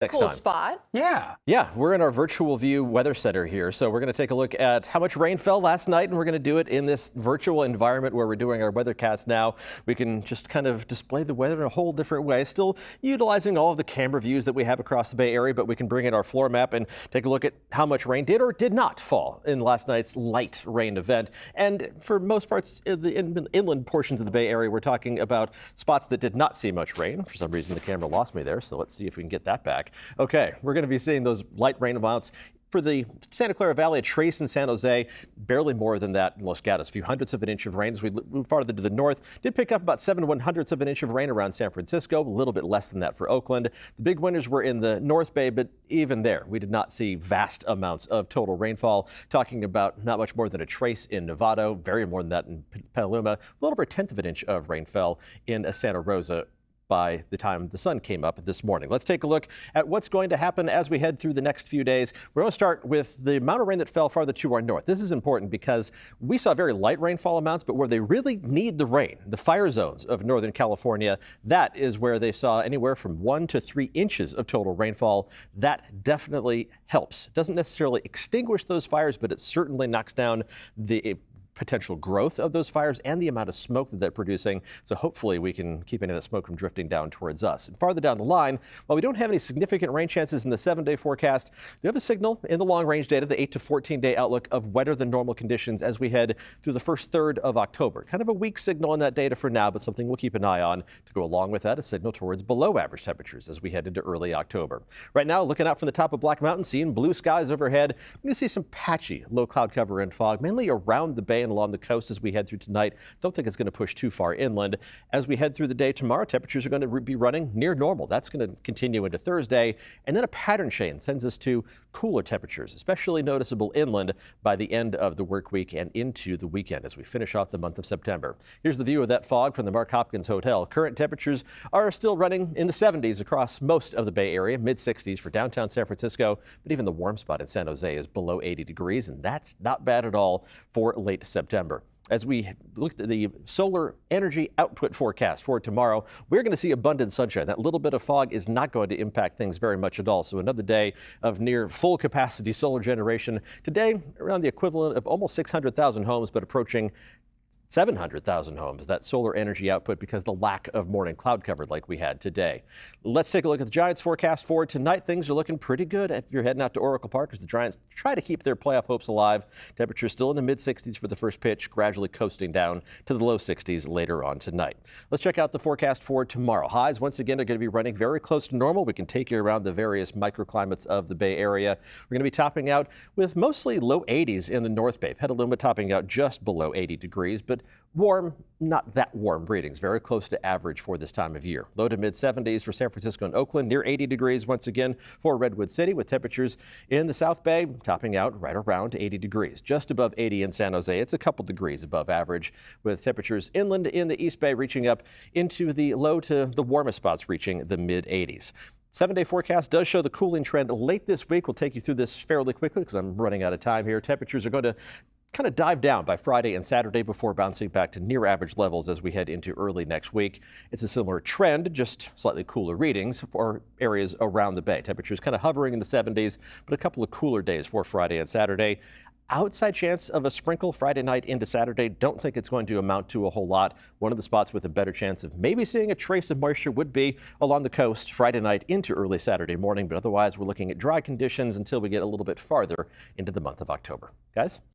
next Cool time. spot. Yeah, we're in our virtual view weather center here. So we're going to take a look at how much rain fell last night, and we're going to do it in this virtual environment where we're doing our weathercast now. We can just kind of display the weather in a whole different way, still utilizing all of the camera views that we have across the Bay Area, but we can bring in our floor map and take a look at how much rain did or did not fall in last night's light rain event. And for most parts of the inland portions of the Bay Area, we're talking about spots that did not see much rain. For some reason, the camera lost me there, so let's see if we can get that back. Okay, we're going to be seeing those light rain amounts for the Santa Clara Valley at Trace and San Jose. Barely more than that in Los Gatos. A few hundredths of an inch of rain as we move farther to the north. Did pick up about 7/100ths of an inch of rain around San Francisco. A little bit less than that for Oakland. The big winners were in the North Bay, but even there, we did not see vast amounts of total rainfall. Talking about not much more than a trace in Novato. Very more than that in Petaluma. A little over 1/10 of an inch of rain fell in Santa Rosa by the time the sun came up this morning. Let's take a look at what's going to happen as we head through the next few days. We're going to start with the amount of rain that fell farther to our north. This is important because we saw very light rainfall amounts, but where they really need the rain, the fire zones of Northern California, that is where they saw anywhere from 1 to 3 inches of total rainfall. That definitely helps. It doesn't necessarily extinguish those fires, but it certainly knocks down the potential growth of those fires and the amount of smoke that they're producing. So hopefully we can keep any of that smoke from drifting down towards us. And farther down the line, while we don't have any significant rain chances in the 7-day forecast, we have a signal in the long range data, the 8 to 14-day outlook of wetter than normal conditions as we head through the first third of October. Kind of a weak signal in that data for now, but something we'll keep an eye on to go along with that, a signal towards below average temperatures as we head into early October. Right now, looking out from the top of Black Mountain, seeing blue skies overhead, we're going to see some patchy low cloud cover and fog, mainly around the bay and along the coast as we head through tonight. Don't think it's going to push too far inland. As we head through the day tomorrow, temperatures are going to be running near normal. That's going to continue into Thursday. And then a pattern change sends us to cooler temperatures, especially noticeable inland by the end of the work week and into the weekend as we finish off the month of September. Here's the view of that fog from the Mark Hopkins Hotel. Current temperatures are still running in the 70s across most of the Bay Area, mid 60s for downtown San Francisco, but even the warm spot in San Jose is below 80 degrees, and that's not bad at all for late September. As we look at the solar energy output forecast for tomorrow, we're going to see abundant sunshine. That little bit of fog is not going to impact things very much at all. So another day of near full capacity solar generation. Today, around the equivalent of almost 600,000 homes, but approaching 700,000 homes, that solar energy output because of the lack of morning cloud cover like we had today. Let's take a look at the Giants forecast for tonight. Things are looking pretty good if you're heading out to Oracle Park as the Giants try to keep their playoff hopes alive. Temperatures still in the mid 60s for the first pitch, gradually coasting down to the low 60s later on tonight. Let's check out the forecast for tomorrow. Highs once again are going to be running very close to normal. We can take you around the various microclimates of the Bay Area. We're going to be topping out with mostly low 80s in the North Bay. Petaluma topping out just below 80 degrees, but warm, not that warm readings, very close to average for this time of year. Low to mid 70s for San Francisco and Oakland, near 80 degrees once again for Redwood City, with temperatures in the South Bay topping out right around 80 degrees. Just above 80 in San Jose. It's a couple degrees above average, with temperatures inland in the East Bay reaching up into the low to the warmest spots reaching the mid 80s. 7-day forecast does show the cooling trend late this week. We'll take you through this fairly quickly because I'm running out of time here. Temperatures are going to kind of dive down by Friday and Saturday before bouncing back to near average levels as we head into early next week. It's a similar trend, just slightly cooler readings for areas around the bay. Temperatures kind of hovering in the 70s, but a couple of cooler days for Friday and Saturday. Outside chance of a sprinkle Friday night into Saturday. Don't think it's going to amount to a whole lot. One of the spots with a better chance of maybe seeing a trace of moisture would be along the coast Friday night into early Saturday morning. But otherwise, we're looking at dry conditions until we get a little bit farther into the month of October. Guys?